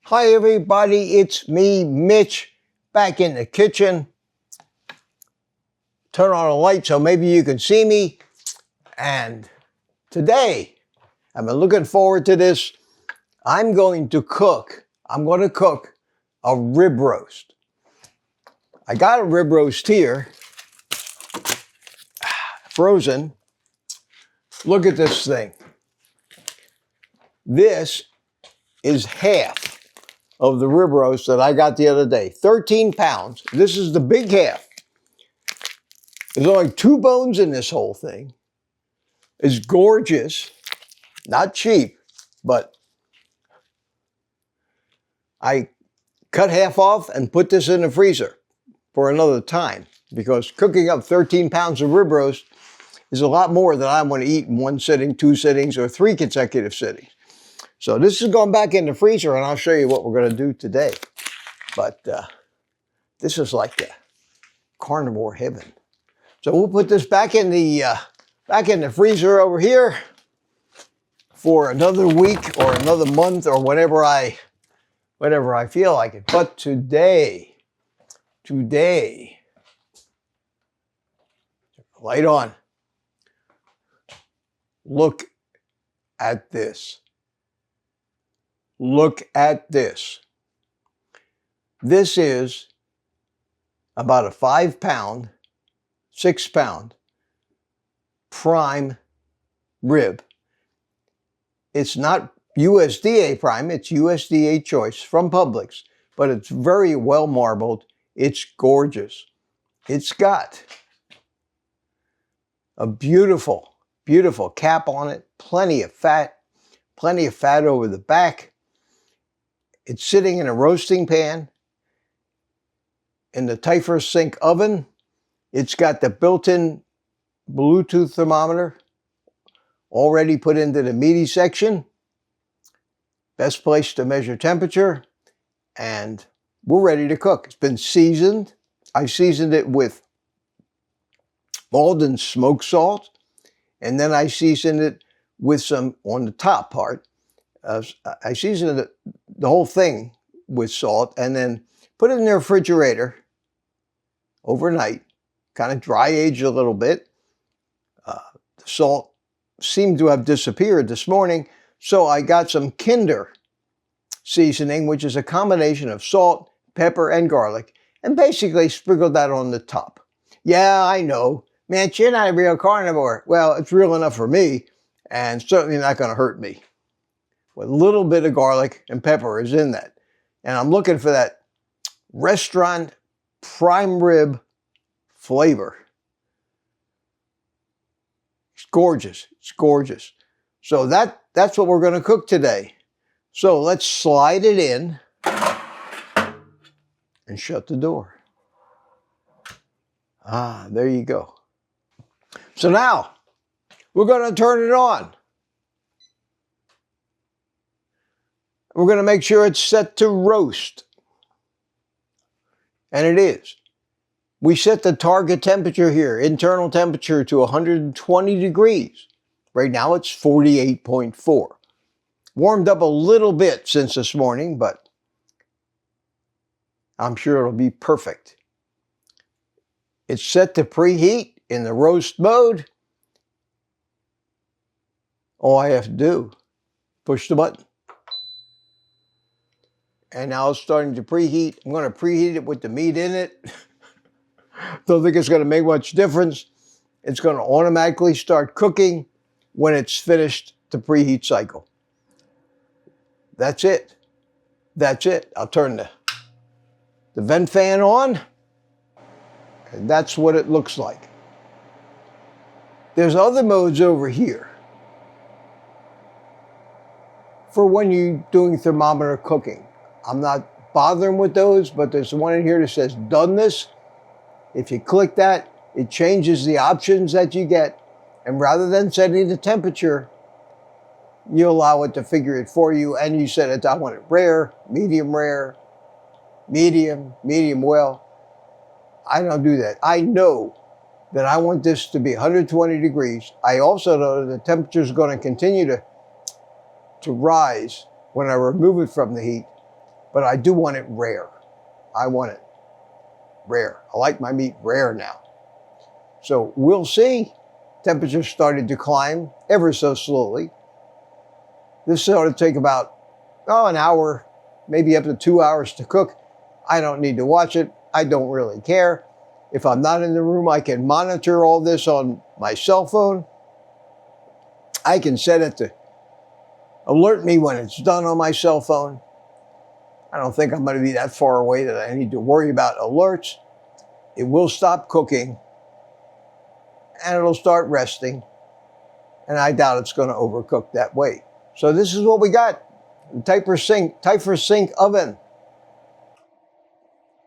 Hi everybody, it's me, Mitch, back in the kitchen. Turn on a light so maybe you can see me. And today, I've been looking forward to this. I'm going to cook a rib roast. I got a rib roast here, frozen. Look at this thing. This is half of the rib roast that I got the other day. 13 pounds. This is the big half. There's only 2 bones in this whole thing. It's gorgeous. Not cheap, but I cut half off and put this in the freezer for another time because cooking up 13 pounds of rib roast is a lot more than I want to eat in 1 sitting, 2 sittings, or 3 consecutive sittings. So this is going back in the freezer, and I'll show you what we're going to do today. But this is like the carnivore heaven. So we'll put this back in the freezer over here for another week or another month or whenever I feel like it. But today, light on. Look at this. Look at this. This is about a 5-pound, 6-pound prime rib. It's not USDA prime, it's USDA choice from Publix, but it's very well marbled. It's gorgeous. It's got a beautiful, beautiful cap on it, plenty of fat over the back. It's sitting in a roasting pan in the TYPHUR SYNC oven. It's got the built-in Bluetooth thermometer already put into the meaty section. Best place to measure temperature. And we're ready to cook. It's been seasoned. I seasoned it with Maldon smoked salt. And then I seasoned it with some, on the top part, I seasoned the whole thing with salt and then put it in the refrigerator overnight, kind of dry aged a little bit. The salt seemed to have disappeared this morning, so I got some Kinder seasoning, which is a combination of salt, pepper, and garlic, and basically sprinkled that on the top. Yeah, I know. Man, you're not a real carnivore. Well, it's real enough for me, and certainly not going to hurt me. A little bit of garlic and pepper is in that. And I'm looking for that restaurant prime rib flavor. It's gorgeous. It's gorgeous. So that's what we're going to cook today. So let's slide it in and shut the door. Ah, there you go. So now we're going to turn it on. We're going to make sure it's set to roast. And it is. We set the target temperature here, internal temperature, to 120 degrees. Right now it's 48.4. Warmed up a little bit since this morning, but I'm sure it'll be perfect. It's set to preheat in the roast mode. All I have to do, push the button. And now it's starting to preheat. I'm going to preheat it with the meat in it. Don't think it's going to make much difference. It's going to automatically start cooking when it's finished the preheat cycle. That's it. That's it. I'll turn the vent fan on. And that's what it looks like. There's other modes over here for when you're doing thermometer cooking. I'm not bothering with those, but there's one in here that says done this. If you click that, it changes the options that you get. And rather than setting the temperature, you allow it to figure it for you. And you set it, I want it rare, medium, medium well. I don't do that. I know that I want this to be 120 degrees. I also know that the temperature is going to continue to rise when I remove it from the heat. but I do want it rare. I want it rare. I like my meat rare now. So we'll see. Temperatures started to climb ever so slowly. This ought to take about, an hour, maybe up to 2 hours to cook. I don't need to watch it. I don't really care. If I'm not in the room, I can monitor all this on my cell phone. I can set it to alert me when it's done on my cell phone. I don't think I'm going to be that far away that I need to worry about alerts. It will stop cooking and it'll start resting. And I doubt it's going to overcook that way. So this is what we got. The TYPHUR Sync Oven.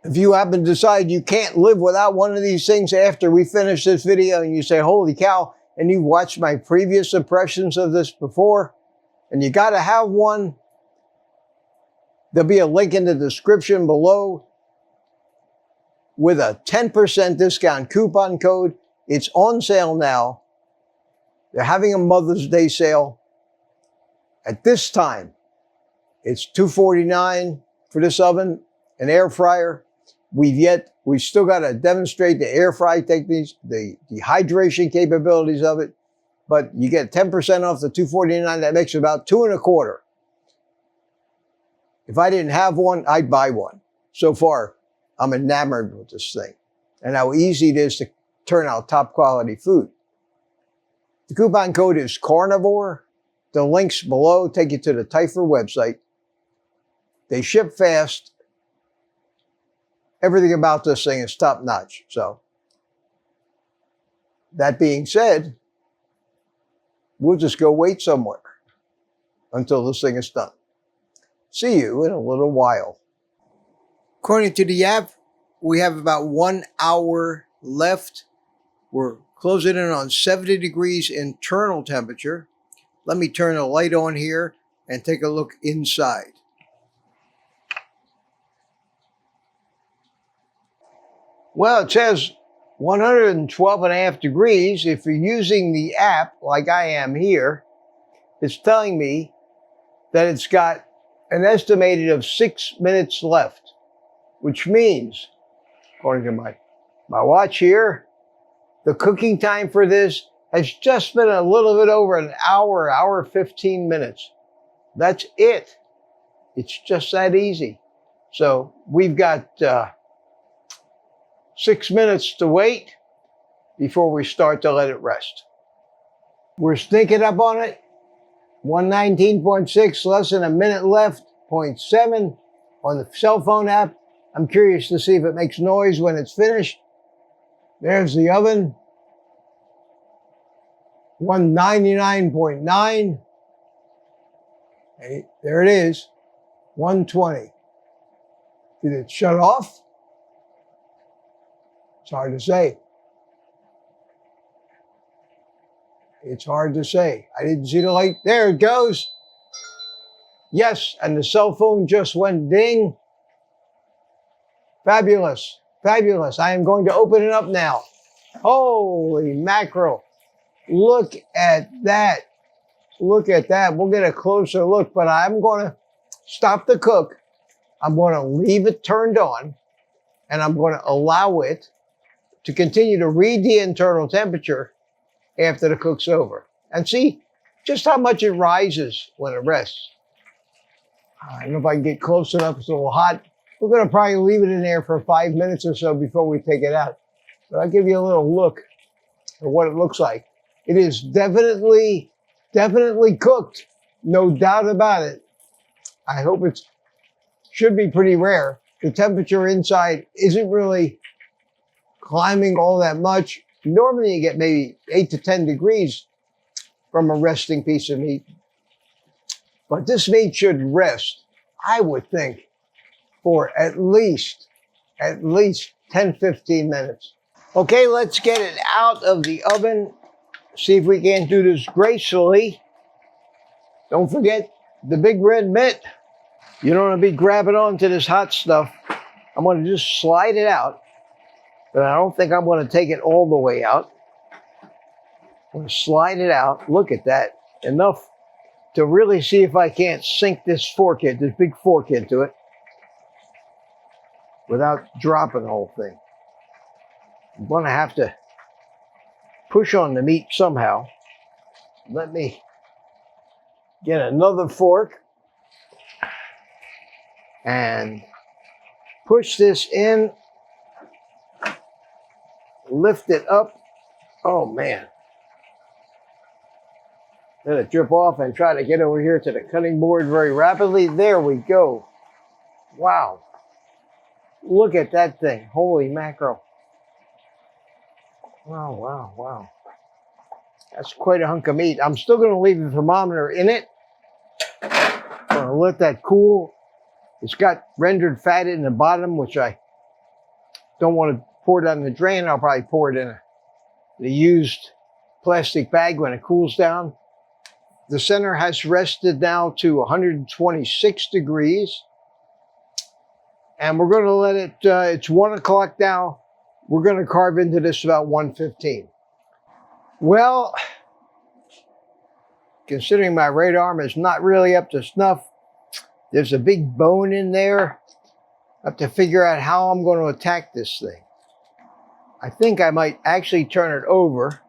If you happen to decide you can't live without one of these things after we finish this video and you say, holy cow, and you've watched my previous impressions of this before, and you got to have one, there'll be a link in the description below with a 10% discount coupon code. It's on sale now. They're having a Mother's Day sale. At this time, it's $249 for this oven, an air fryer. We've still got to demonstrate the air fry techniques, the dehydration capabilities of it, but you get 10% off the $249. That makes it about $225. If I didn't have one, I'd buy one. So far, I'm enamored with this thing and how easy it is to turn out top quality food. The coupon code is carnivore. The links below take you to the TYPHUR website. They ship fast. Everything about this thing is top notch. So, that being said, we'll just go wait somewhere until this thing is done. See you in a little while. According to the app, we have about 1 hour left. We're closing in on 70 degrees internal temperature. Let me turn the light on here and take a look inside. Well, it says 112.5 degrees. If you're using the app like I am here, it's telling me that it's got an estimated of 6 minutes left, which means, according to my watch here, the cooking time for this has just been a little bit over an hour 15 minutes. That's it. It's just that easy. So we've got 6 minutes to wait before we start to let it rest. We're sneaking up on it. 119.6, less than a minute left, 0.7 on the cell phone app. I'm curious to see if it makes noise when it's finished. There's the oven. 199.9. Hey, there it is. 120. Did it shut off? It's hard to say. It's hard to say. I didn't see the light. There it goes. Yes, and the cell phone just went ding. Fabulous. Fabulous. I am going to open it up now. Holy mackerel. Look at that. Look at that. We'll get a closer look, but I'm going to stop the cook. I'm going to leave it turned on, and I'm going to allow it to continue to read the internal temperature after the cook's over. And see just how much it rises when it rests. I don't know if I can get close enough. It's a little hot. We're going to probably leave it in there for 5 minutes or so before we take it out. But I'll give you a little look at what it looks like. It is definitely cooked. No doubt about it. I hope it should be pretty rare. The temperature inside isn't really climbing all that much. Normally you get maybe 8 to 10 degrees from a resting piece of meat. But this meat should rest, I would think, for at least 10, 15 minutes. Okay, let's get it out of the oven. See if we can't do this gracefully. Don't forget the big red mitt. You don't want to be grabbing onto this hot stuff. I'm going to just slide it out, but I don't think I'm going to take it all the way out. I'm going to slide it out. Look at that. Enough to really see if I can't sink this big fork into it. without dropping the whole thing. I'm going to have to push on the meat somehow. Let me get another fork and push this in, lift it up. Oh man. Let it drip off and try to get over here to the cutting board very rapidly. There we go. Wow. Look at that thing. Holy mackerel. Wow, wow, wow. That's quite a hunk of meat. I'm still going to leave the thermometer in it. I'm going to let that cool. It's got rendered fat in the bottom, which I don't want to pour down the drain. I'll probably pour it in the used plastic bag when it cools down. The center has rested now to 126 degrees. And we're going to let it, it's 1 o'clock now. We're going to carve into this about 1:15. Well, considering my right arm is not really up to snuff, there's a big bone in there. I have to figure out how I'm going to attack this thing. I think I might actually turn it over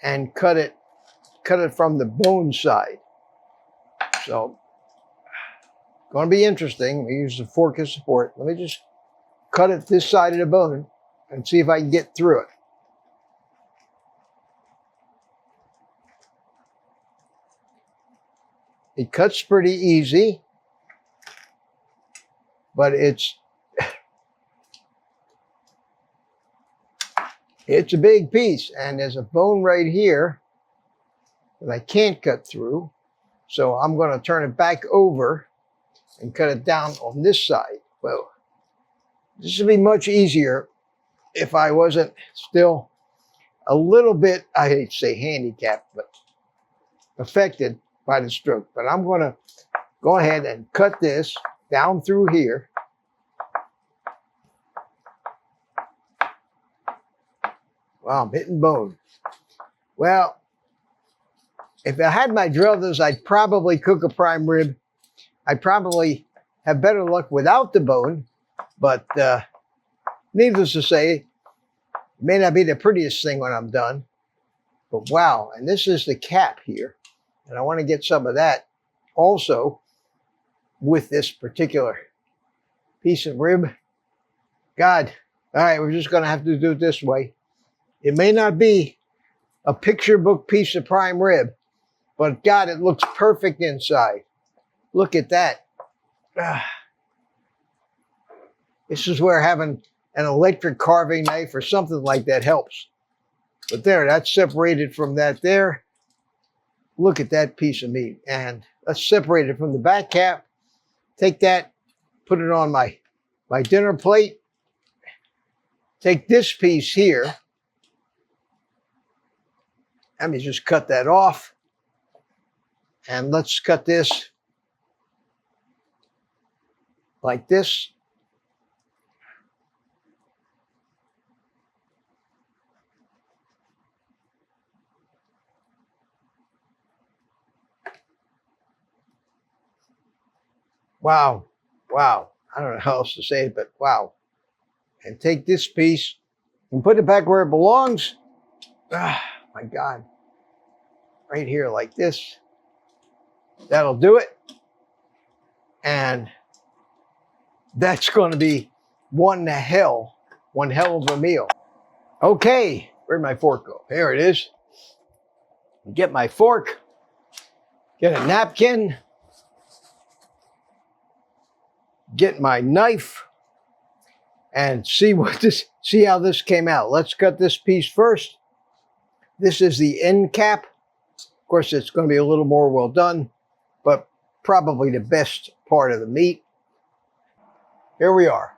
and cut it from the bone side. So, going to be interesting. We use the fork as support. Let me just cut it this side of the bone and see if I can get through it. It cuts pretty easy, but it's a big piece, and there's a bone right here that I can't cut through. So I'm going to turn it back over and cut it down on this side. Well, this would be much easier if I wasn't still a little bit, I hate to say handicapped, but affected by the stroke. But I'm going to go ahead and cut this down through here. Wow, I'm hitting bone. Well, if I had my druthers, I'd probably cook a prime rib. I'd probably have better luck without the bone, but needless to say, it may not be the prettiest thing when I'm done. But wow, and this is the cap here. And I want to get some of that also with this particular piece of rib. God, all right, we're just going to have to do it this way. It may not be a picture book piece of prime rib, but God, it looks perfect inside. Look at that. This is where having an electric carving knife or something like that helps. But there, that's separated from that there. Look at that piece of meat. And let's separate it from the back cap. Take that, put it on my dinner plate. Take this piece here. Let me just cut that off. And let's cut this like this. Wow, wow. I don't know how else to say it, but wow. And take this piece and put it back where it belongs. Ah, my God. Right here like this. That'll do it. And that's going to be one hell of a meal. Okay, where'd my fork go? Here it is. Get my fork. Get a napkin. Get my knife. And see how this came out. Let's cut this piece first. This is the end cap. Of course, it's going to be a little more well done, but probably the best part of the meat. Here we are.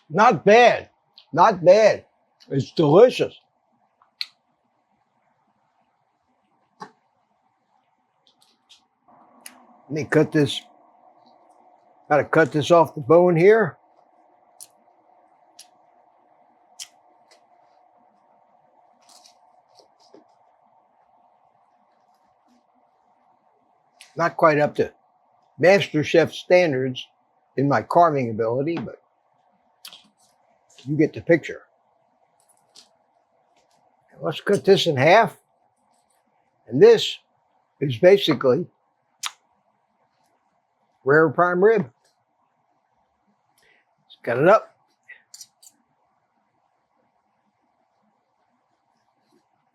Not bad. Not bad. It's delicious. Let me cut this. Got to cut this off the bone here. Not quite up to Master Chef standards in my carving ability, but you get the picture. Let's cut this in half. And this is basically rare prime rib. Let's cut it up.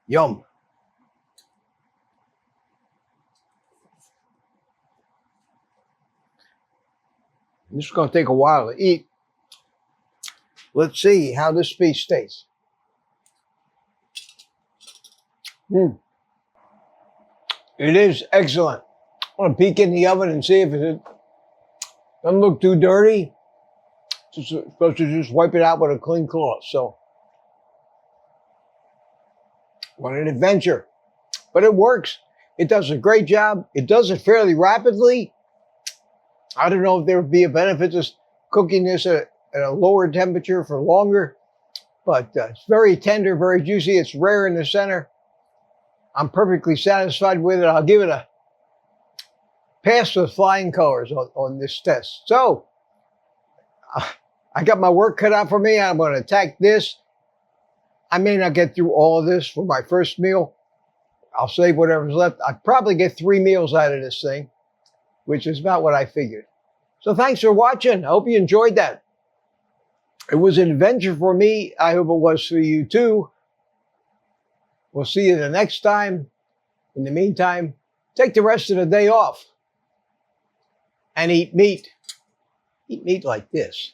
Yum. This is going to take a while to eat. Let's see how this piece tastes. It is excellent. I want to peek in the oven and see if it doesn't look too dirty. Just supposed to just wipe it out with a clean cloth. So, what an adventure. But it works. It does a great job. It does it fairly rapidly. I don't know if there would be a benefit to cooking this at a lower temperature for longer, but it's very tender, very juicy. It's rare in the center. I'm perfectly satisfied with it. I'll give it a pass with flying colors on this test. So, I got my work cut out for me. I'm going to attack this. I may not get through all of this for my first meal. I'll save whatever's left. I'd probably get 3 meals out of this thing, which is about what I figured. So thanks for watching. I hope you enjoyed that. It was an adventure for me. I hope it was for you too. We'll see you the next time. In the meantime, take the rest of the day off and eat meat. Eat meat like this.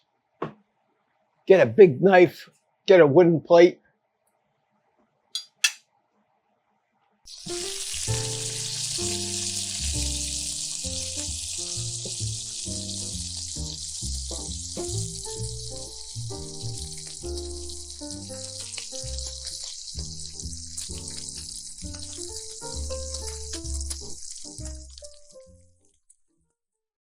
Get a big knife, get a wooden plate.